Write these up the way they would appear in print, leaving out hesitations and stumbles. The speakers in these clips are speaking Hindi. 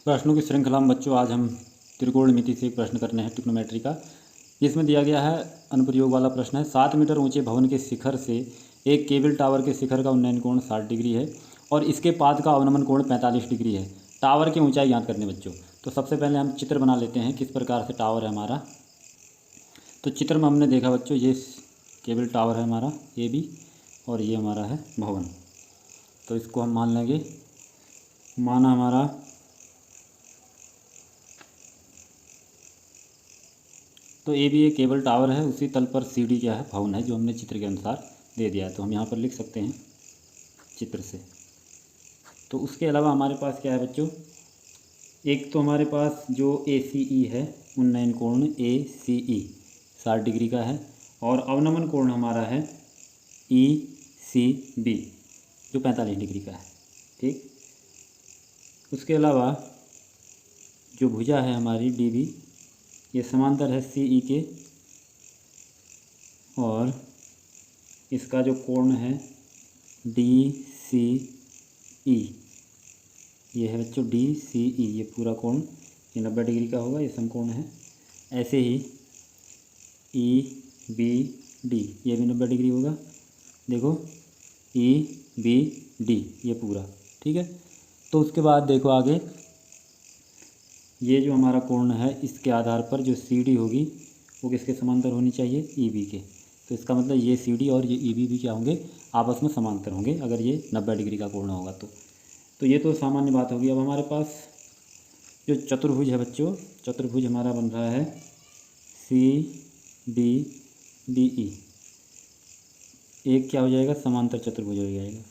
प्रश्नों की श्रृंखला में बच्चों आज हम त्रिकोणमिति से एक प्रश्न करने हैं ट्रिग्नोमेट्री का। इसमें दिया गया है अनुप्रयोग वाला प्रश्न है। 7 मीटर ऊंचे भवन के शिखर से एक केबल टावर के शिखर का उन्नयन कोण 60 डिग्री है और इसके पाद का अवनमन कोण 45 डिग्री है। टावर की ऊंचाई ज्ञात करने बच्चों। तो सबसे पहले हम चित्र बना लेते हैं किस प्रकार से टावर है हमारा। तो चित्र में हमने देखा बच्चों, ये केबल टावर है हमारा ये भी, और ये हमारा है भवन। तो इसको हम मान लेंगे, माना हमारा तो ये भी एक केबल टावर है, उसी तल पर सीढ़ी क्या है, भवन है, जो हमने चित्र के अनुसार दे दिया है। तो हम यहाँ पर लिख सकते हैं चित्र से। तो उसके अलावा हमारे पास क्या है बच्चों, एक तो हमारे पास जो ACE है, उन्नयन कोण ACE 60 डिग्री का है, और अवनमन कोण हमारा है ECB जो 45 डिग्री का है। ठीक, उसके अलावा जो भुजा है हमारी DB, ये समांतर है CE के, और इसका जो कोण है DCE, ये है बच्चों DCE, ये पूरा कोण ये 90 डिग्री का होगा, ये समकोण है। ऐसे ही EBD ये भी 90 डिग्री होगा, देखो EBD ये पूरा, ठीक है। तो उसके बाद देखो आगे, ये जो हमारा कोण है इसके आधार पर जो CD होगी वो किसके समांतर होनी चाहिए, EB के। तो इसका मतलब ये CD और ये EB भी क्या होंगे, आपस में समांतर होंगे अगर ये 90 डिग्री का कोण होगा तो ये तो सामान्य बात होगी। अब हमारे पास जो चतुर्भुज है बच्चों, चतुर्भुज हमारा बन रहा है CDDE, एक क्या हो जाएगा, समांतर चतुर्भुज हो जाएगा,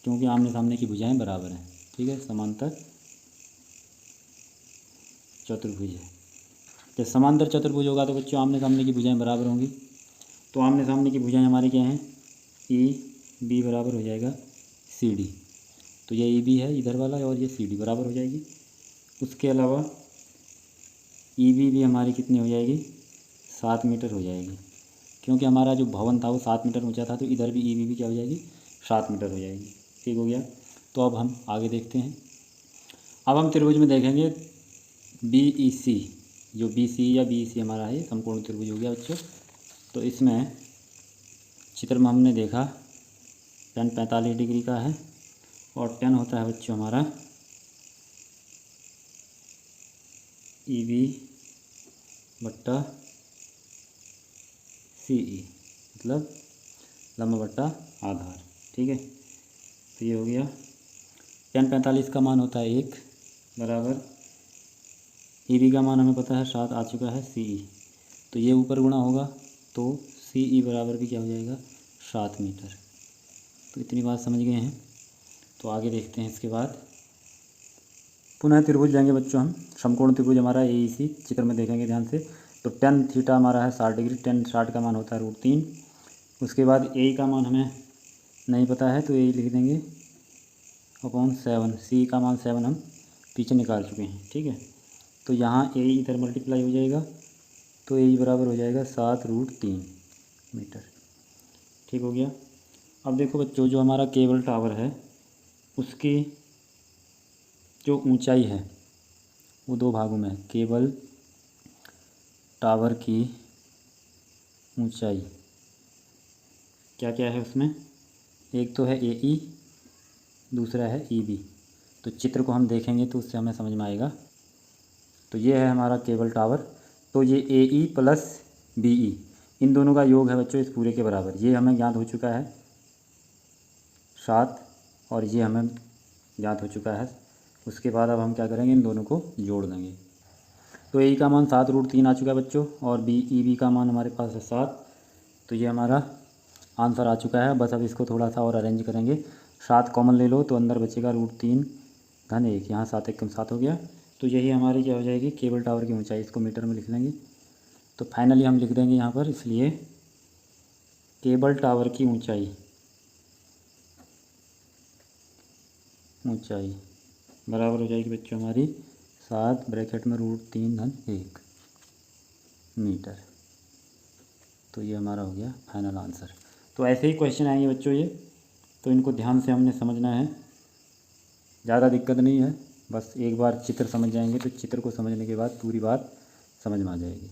क्योंकि आमने सामने की भुजाएं बराबर हैं। ठीक है, समांतर चतुर्भुज है। जब समांतर चतुर्भुज होगा तो बच्चों आमने सामने की भुजाएं बराबर होंगी। तो आमने सामने की भुजाएं हमारी क्या हैं, EB बराबर हो जाएगा CD। तो ये EB है इधर वाला, और ये CD बराबर हो जाएगी। उसके अलावा EB भी हमारी कितनी हो जाएगी, 7 मीटर हो जाएगी, क्योंकि हमारा जो भवन था वो 7 मीटर ऊंचा था। तो इधर भी EB भी क्या हो जाएगी, 7 मीटर हो जाएगी। ठीक हो गया। तो अब हम आगे देखते हैं। अब हम त्रिभुज में देखेंगे BEC, जो BC या BEC हमारा है, समकोण त्रिभुज हो गया बच्चों। तो इसमें चित्र में हमने देखा tan 45 डिग्री का है, और tan होता है बच्चों हमारा EB बट्टा CE, मतलब लंब बट्टा आधार। ठीक है, तो ये हो गया। tan 45 का मान होता है 1 बराबर, EB का मान हमें पता है 7 आ चुका है, CE, तो ये ऊपर गुणा होगा तो CE बराबर भी क्या हो जाएगा, 7 मीटर। तो इतनी बात समझ गए हैं। तो आगे देखते हैं। इसके बाद पुनः त्रिभुज लेंगे बच्चों हम। समकोण त्रिभुज हमारा AEC चित्र में देखेंगे ध्यान से। तो tan थीटा हमारा है 60 डिग्री, tan 60 का मान होता है √3। उसके बाद AE का मान हमें नहीं पता है, तो AE लिख देंगे अपॉन 7। CE का मान 7 हम पीछे निकाल चुके हैं। ठीक है, तो यहाँ AE इधर मल्टीप्लाई हो जाएगा, तो AE बराबर हो जाएगा 7√3 मीटर। ठीक हो गया। अब देखो बच्चों, जो हमारा केबल टावर है उसकी जो ऊंचाई है वो 2 भागों में है। केबल टावर की ऊंचाई क्या क्या है उसमें, एक तो है AE, दूसरा है EB। तो चित्र को हम देखेंगे तो उससे हमें समझ में आएगा। तो ये है हमारा केबल टावर। तो ये AE प्लस BE, इन दोनों का योग है बच्चों इस पूरे के बराबर। ये हमें ज्ञात हो चुका है 7, और ये हमें ज्ञात हो चुका है। उसके बाद अब हम क्या करेंगे, इन दोनों को जोड़ देंगे। तो AE का मान 7√3 आ चुका है बच्चों, और EB का मान हमारे पास है 7। तो ये हमारा आंसर आ चुका है। बस अब इसको थोड़ा सा और अरेंज करेंगे। 7 कॉमन ले लो तो अंदर बचेगा √3 घन 1, यहाँ 7 एकम 7 हो गया। तो यही हमारी क्या हो जाएगी, केबल टावर की ऊंचाई। इसको मीटर में लिख लेंगे। तो फाइनली हम लिख देंगे यहाँ पर, इसलिए केबल टावर की ऊंचाई बराबर हो जाएगी बच्चों हमारी 7 ब्रैकेट में √3 घन 1 मीटर। तो ये हमारा हो गया फाइनल आंसर। तो ऐसे ही क्वेश्चन आएंगे बच्चों ये, तो इनको ध्यान से हमने समझना है। ज़्यादा दिक्कत नहीं है, बस एक बार चित्र समझ जाएंगे तो चित्र को समझने के बाद पूरी बात समझ में आ जाएगी।